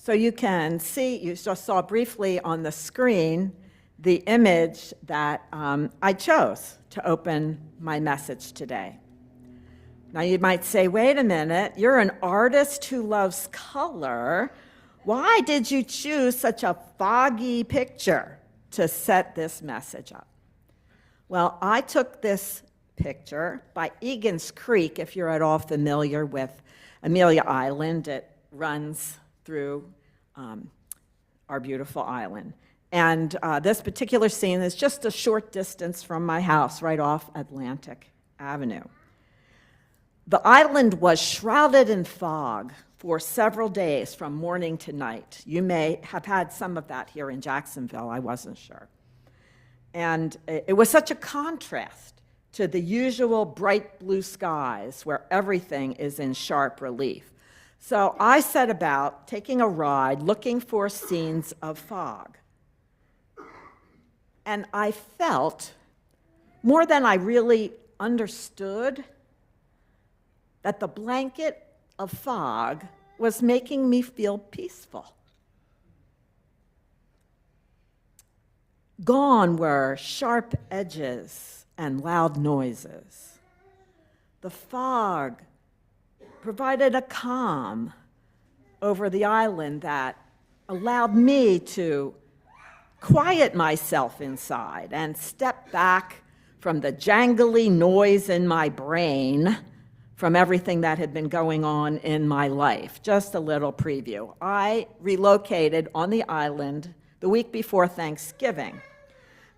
So you can see, you just saw briefly on the screen, the image that I chose to open my message today. Now you might say, wait a minute, you're an artist who loves color. Why did you choose such a foggy picture to set this message up? Well, I took this picture by Egan's Creek, if you're at all familiar with Amelia Island. It runs through our beautiful island. And this particular scene is just a short distance from my house, right off Atlantic Avenue. The island was shrouded in fog for several days from morning to night. You may have had some of that here in Jacksonville, I wasn't sure. And it was such a contrast to the usual bright blue skies where everything is in sharp relief. So I set about taking a ride looking for scenes of fog. And I felt, more than I really understood, that the blanket of fog was making me feel peaceful. Gone were sharp edges and loud noises. The fog provided a calm over the island that allowed me to quiet myself inside and step back from the jangly noise in my brain from everything that had been going on in my life. Just a little preview. I relocated on the island the week before Thanksgiving.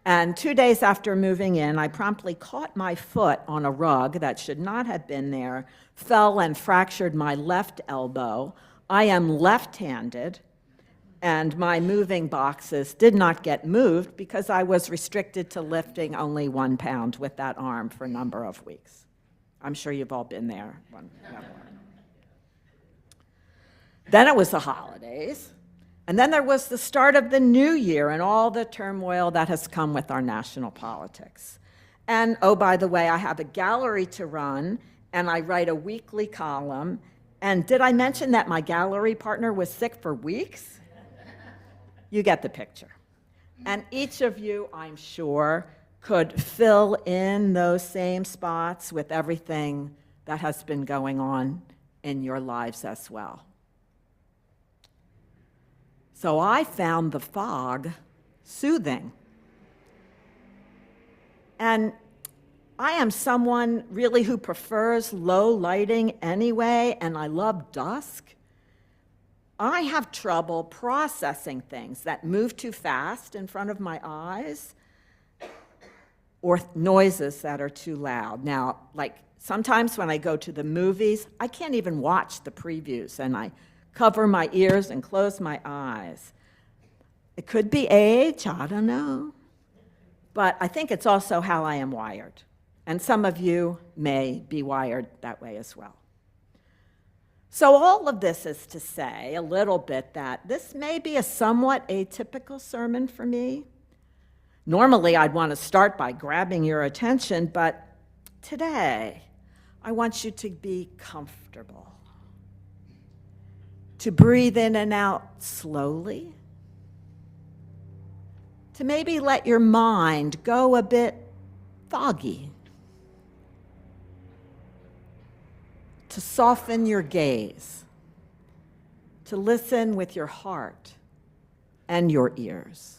And 2 days after moving in, I promptly caught my foot on a rug that should not have been there, fell and fractured my left elbow. I am left-handed, and my moving boxes did not get moved because I was restricted to lifting only 1 pound with that arm for a number of weeks. I'm sure you've all been there. Then it was the holidays. And then there was the start of the new year and all the turmoil that has come with our national politics. And, oh, by the way, I have a gallery to run, and I write a weekly column. And did I mention that my gallery partner was sick for weeks? You get the picture. And each of you, I'm sure, could fill in those same spots with everything that has been going on in your lives as well. So I found the fog soothing. And I am someone really who prefers low lighting anyway, and I love dusk. I have trouble processing things that move too fast in front of my eyes or noises that are too loud. Now, like sometimes when I go to the movies, I can't even watch the previews, and I cover my ears and close my eyes. It could be age, I don't know. But I think it's also how I am wired. And some of you may be wired that way as well. So all of this is to say a little bit that this may be a somewhat atypical sermon for me. Normally, I'd want to start by grabbing your attention, but today, I want you to be comfortable, to breathe in and out slowly, to maybe let your mind go a bit foggy, to soften your gaze, to listen with your heart and your ears.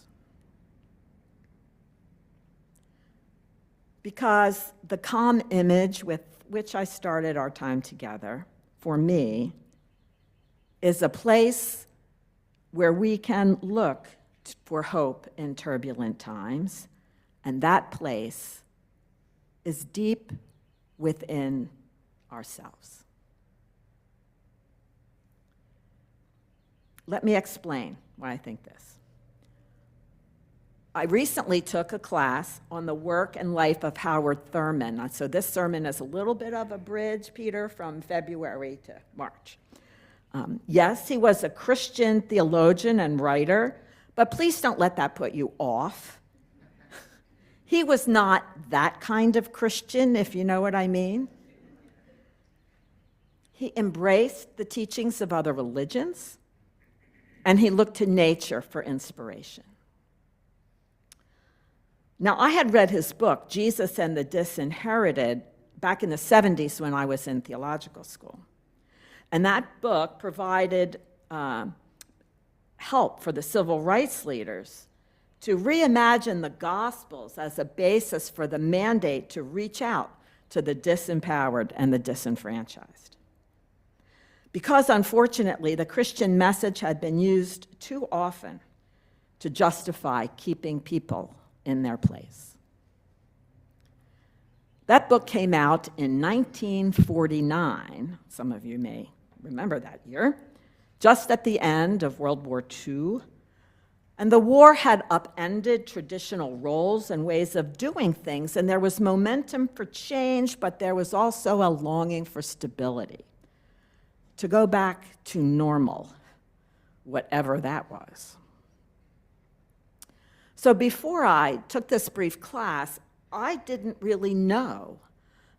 Because the calm image with which I started our time together, for me, is a place where we can look for hope in turbulent times, and that place is deep within ourselves. Let me explain why I think this. I recently took a class on the work and life of Howard Thurman. So this sermon is a little bit of a bridge, Peter, from February to March. Yes, he was a Christian theologian and writer, but please don't let that put you off. He was not that kind of Christian, if you know what I mean. He embraced the teachings of other religions and he looked to nature for inspiration. Now, I had read his book, Jesus and the Disinherited, back in the 70s when I was in theological school. And that book provided help for the civil rights leaders to reimagine the Gospels as a basis for the mandate to reach out to the disempowered and the disenfranchised. Because, unfortunately, the Christian message had been used too often to justify keeping people in their place. That book came out in 1949. Some of you may remember that year, just at the end of World War II. And the war had upended traditional roles and ways of doing things, and there was momentum for change, but there was also a longing for stability, to go back to normal, whatever that was. So before I took this brief class, I didn't really know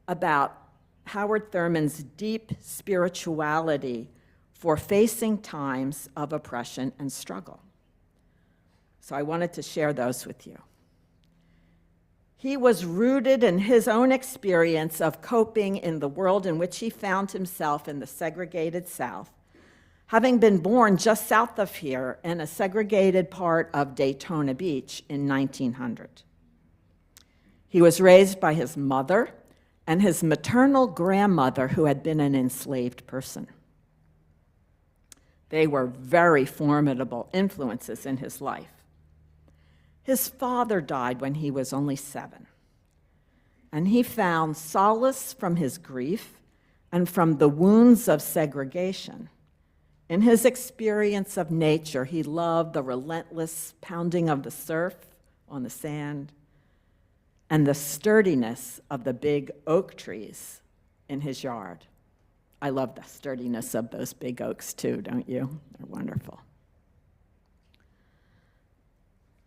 about Howard Thurman's deep spirituality for facing times of oppression and struggle. So I wanted to share those with you. He was rooted in his own experience of coping in the world in which he found himself in the segregated South, having been born just south of here in a segregated part of Daytona Beach in 1900. He was raised by his mother and his maternal grandmother, who had been an enslaved person. They were very formidable influences in his life. His father died when he was only 7, and he found solace from his grief and from the wounds of segregation. In his experience of nature, he loved the relentless pounding of the surf on the sand and the sturdiness of the big oak trees in his yard. I love the sturdiness of those big oaks too, don't you? They're wonderful.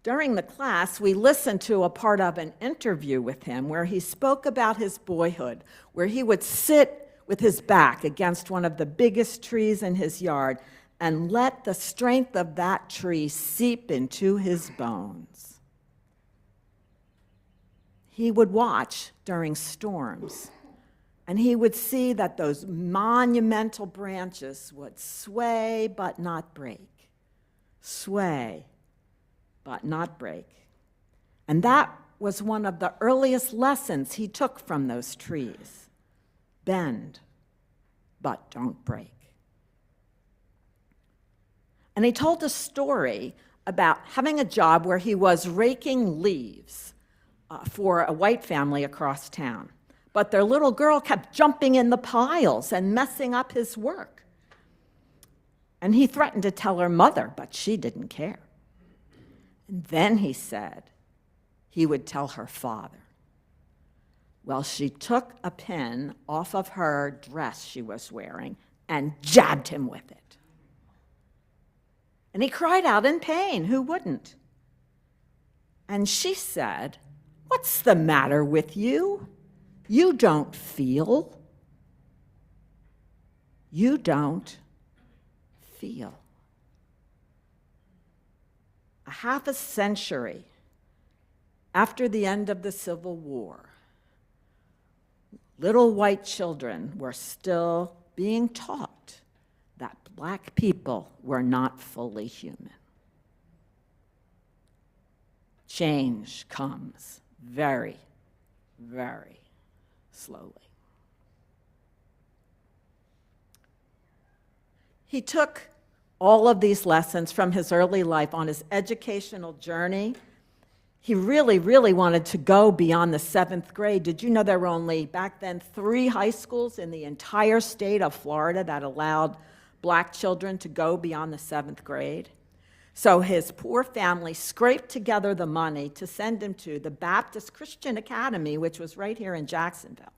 During the class, we listened to a part of an interview with him where he spoke about his boyhood, where he would sit with his back against one of the biggest trees in his yard and let the strength of that tree seep into his bones. He would watch during storms, and he would see that those monumental branches would sway but not break, sway but not break. And that was one of the earliest lessons he took from those trees. Bend, but don't break. And he told a story about having a job where he was raking leaves for a white family across town. But their little girl kept jumping in the piles and messing up his work. And he threatened to tell her mother, but she didn't care. And then he said he would tell her father. Well, she took a pin off of her dress she was wearing and jabbed him with it. And he cried out in pain. Who wouldn't? And she said, "What's the matter with you? You don't feel. You don't feel." A half a century after the end of the Civil War, little white children were still being taught that black people were not fully human. Change comes very, very slowly. He took all of these lessons from his early life on his educational journey. He really, really wanted to go beyond the 7th grade. Did you know there were only, back then, 3 high schools in the entire state of Florida that allowed black children to go beyond the 7th grade? So his poor family scraped together the money to send him to the Baptist Christian Academy, which was right here in Jacksonville.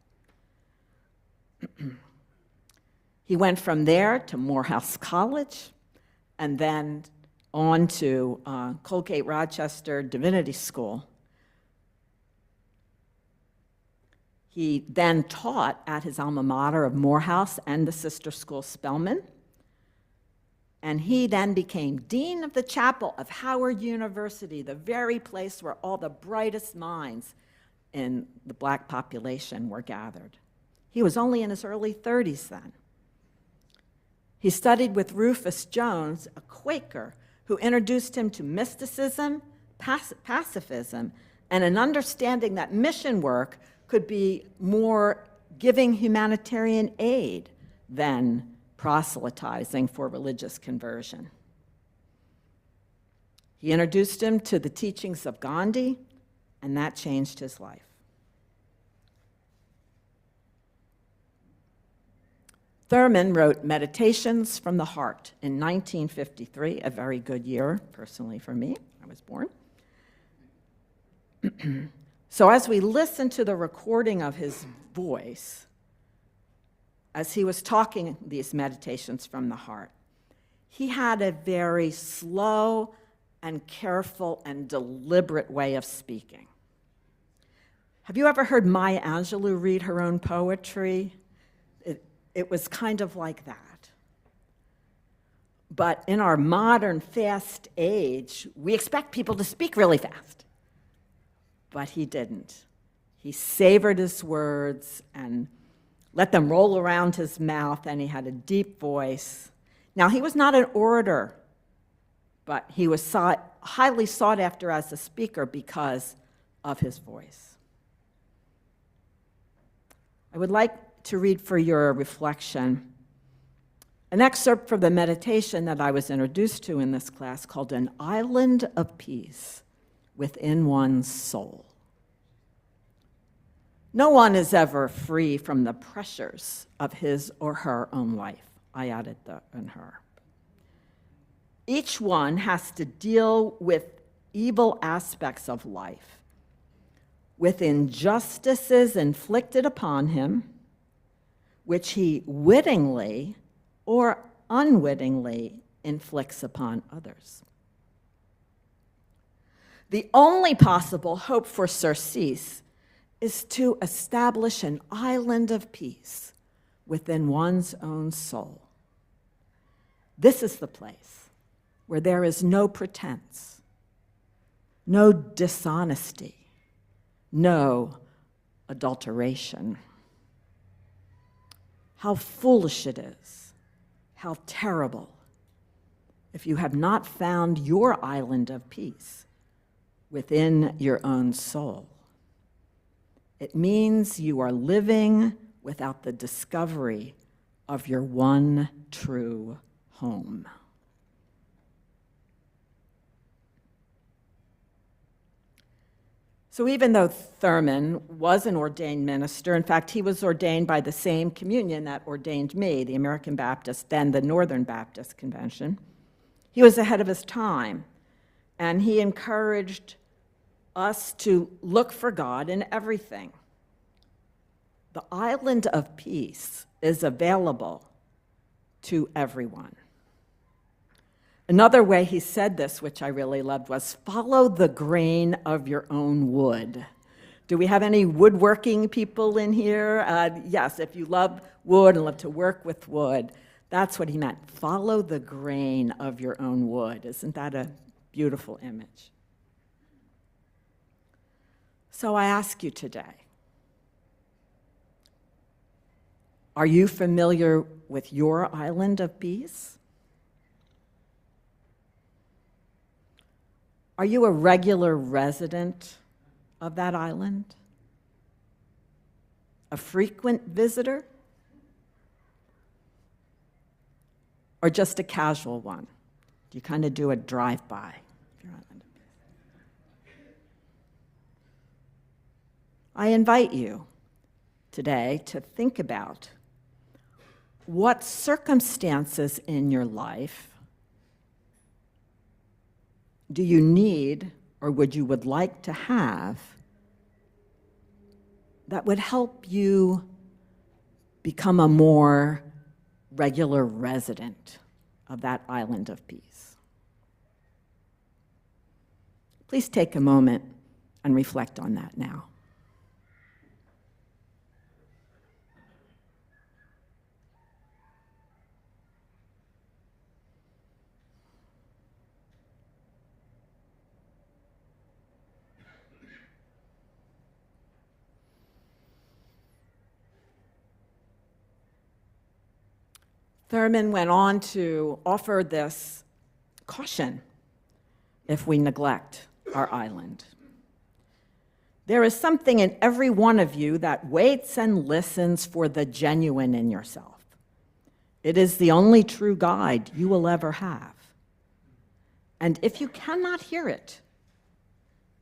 He went from there to Morehouse College, and then on to Colgate-Rochester Divinity School. He then taught at his alma mater of Morehouse and the sister school Spelman. And he then became dean of the chapel of Howard University, the very place where all the brightest minds in the black population were gathered. He was only in his early 30s then. He studied with Rufus Jones, a Quaker, who introduced him to mysticism, pacifism, and an understanding that mission work could be more giving humanitarian aid than proselytizing for religious conversion. He introduced him to the teachings of Gandhi, and that changed his life. Thurman wrote Meditations from the Heart in 1953, a very good year, personally for me. I was born. So as we listen to the recording of his voice, as he was talking these meditations from the heart, he had a very slow and careful and deliberate way of speaking. Have you ever heard Maya Angelou read her own poetry? It was kind of like that. But in our modern fast age, we expect people to speak really fast. But he didn't. He savored his words and let them roll around his mouth, and he had a deep voice. Now, he was not an orator, but he was highly sought after as a speaker because of his voice. I would like to read for your reflection an excerpt from the meditation that I was introduced to in this class called An Island of Peace Within One's Soul. No one is ever free from the pressures of his or her own life. I added the "and her." Each one has to deal with evil aspects of life, with injustices inflicted upon him, which he wittingly or unwittingly inflicts upon others. The only possible hope for surcease is to establish an island of peace within one's own soul. This is the place where there is no pretense, no dishonesty, no adulteration. How foolish it is, how terrible, if you have not found your island of peace within your own soul. It means you are living without the discovery of your one true home. So even though Thurman was an ordained minister, in fact, he was ordained by the same communion that ordained me, the American Baptist, then the Northern Baptist Convention, he was ahead of his time, and he encouraged us to look for God in everything. The island of peace is available to everyone. Another way he said this, which I really loved, was follow the grain of your own wood. Do we have any woodworking people in here? Yes, if you love wood and love to work with wood, that's what he meant. Follow the grain of your own wood. Isn't that a beautiful image? So I ask you today, are you familiar with your island of peace? Are you a regular resident of that island? A frequent visitor? Or just a casual one? Do you kind of do a drive-by of your island of peace? I invite you today to think about what circumstances in your life do you need or would like to have that would help you become a more regular resident of that island of peace? Please take a moment and reflect on that now. Thurman went on to offer this caution if we neglect our island. There is something in every one of you that waits and listens for the genuine in yourself. It is the only true guide you will ever have. And if you cannot hear it,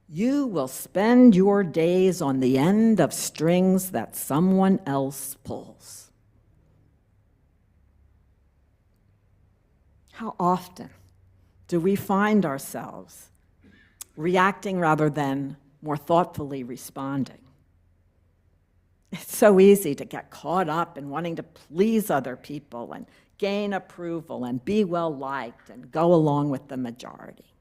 you will spend your days on the end of strings that someone else pulls. How often do we find ourselves reacting rather than more thoughtfully responding? It's so easy to get caught up in wanting to please other people and gain approval and be well liked and go along with the majority.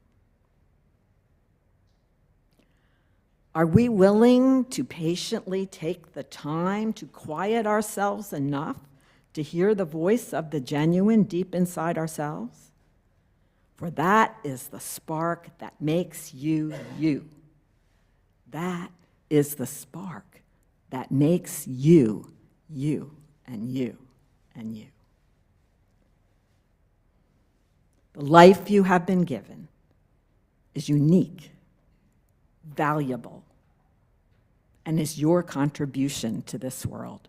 Are we willing to patiently take the time to quiet ourselves enough to hear the voice of the genuine deep inside ourselves? For that is the spark that makes you you. That is the spark that makes you you and you and you. The life you have been given is unique, valuable, and is your contribution to this world.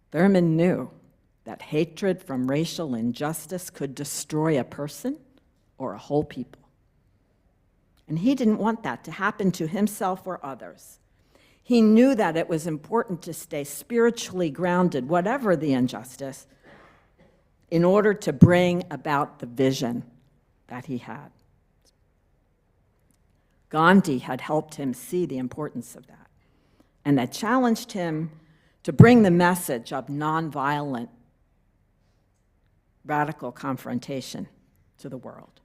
Thurman knew that hatred from racial injustice could destroy a person or a whole people. And he didn't want that to happen to himself or others. He knew that it was important to stay spiritually grounded, whatever the injustice, in order to bring about the vision that he had. Gandhi had helped him see the importance of that, and had challenged him to bring the message of nonviolent, radical confrontation to the world.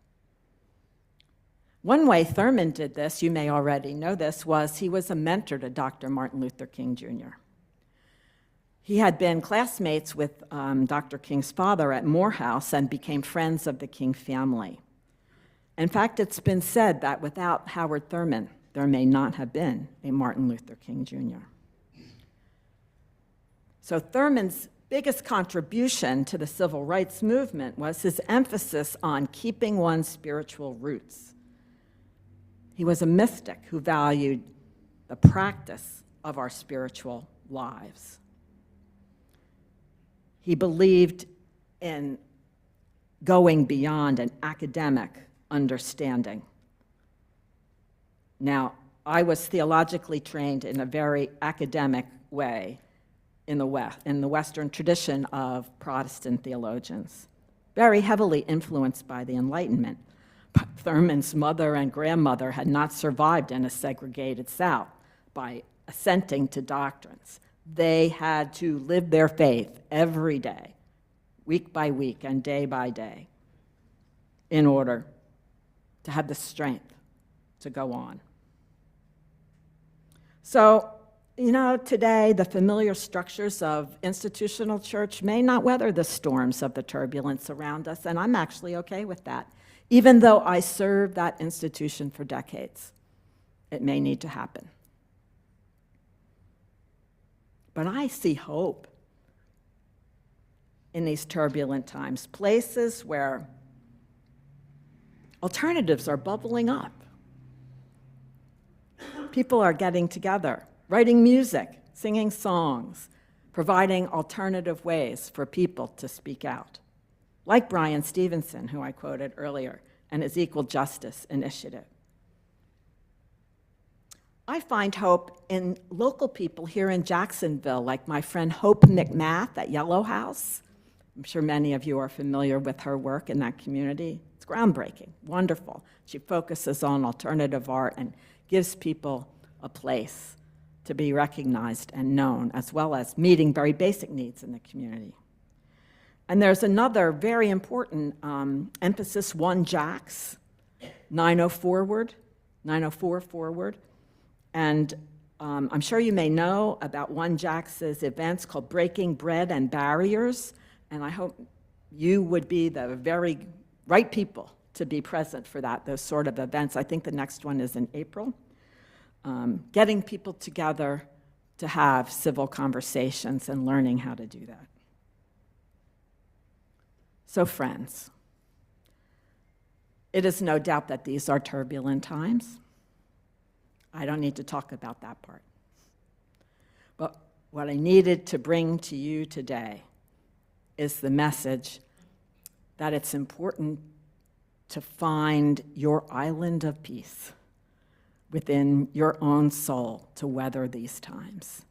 One way Thurman did this, you may already know this, was he was a mentor to Dr. Martin Luther King Jr. He had been classmates with Dr. King's father at Morehouse and became friends of the King family. In fact, it's been said that without Howard Thurman, there may not have been a Martin Luther King Jr. So Thurman's biggest contribution to the civil rights movement was his emphasis on keeping one's spiritual roots. He was a mystic who valued the practice of our spiritual lives. He believed in going beyond an academic understanding. Now, I was theologically trained in a very academic way in the Western tradition of Protestant theologians, very heavily influenced by the Enlightenment. But Thurman's mother and grandmother had not survived in a segregated South by assenting to doctrines. They had to live their faith every day, week by week and day by day, in order to have the strength to go on. So, today the familiar structures of institutional church may not weather the storms of the turbulence around us, and I'm actually okay with that. Even though I served that institution for decades, it may need to happen. But I see hope in these turbulent times, places where alternatives are bubbling up. People are getting together, writing music, singing songs, providing alternative ways for people to speak out, like Brian Stevenson, who I quoted earlier, and his Equal Justice Initiative. I find hope in local people here in Jacksonville, like my friend Hope McMath at Yellow House. I'm sure many of you are familiar with her work in that community. It's groundbreaking, wonderful. She focuses on alternative art and gives people a place to be recognized and known, as well as meeting very basic needs in the community. And there's another very important emphasis, One Jacks, 904 forward. And I'm sure you may know about One Jacks' events called Breaking Bread and Barriers, and I hope you would be the very right people to be present for those sort of events. I think the next one is in April. Getting people together to have civil conversations and learning how to do that. So, friends, it is no doubt that these are turbulent times. I don't need to talk about that part. But what I needed to bring to you today is the message that it's important to find your island of peace within your own soul to weather these times,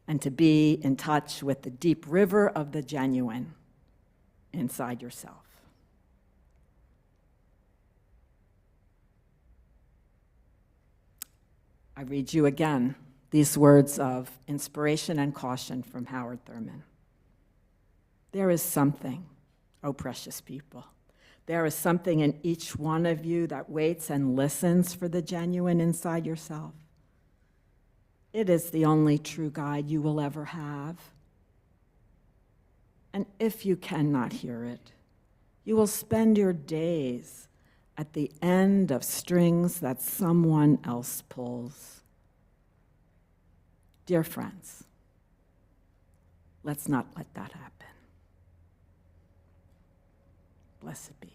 and to be in touch with the deep river of the genuine inside yourself. I read you again these words of inspiration and caution from Howard Thurman. There is something, oh precious people, there is something in each one of you that waits and listens for the genuine inside yourself. It is the only true guide you will ever have. And if you cannot hear it, you will spend your days at the end of strings that someone else pulls. Dear friends, let's not let that happen. Blessed be.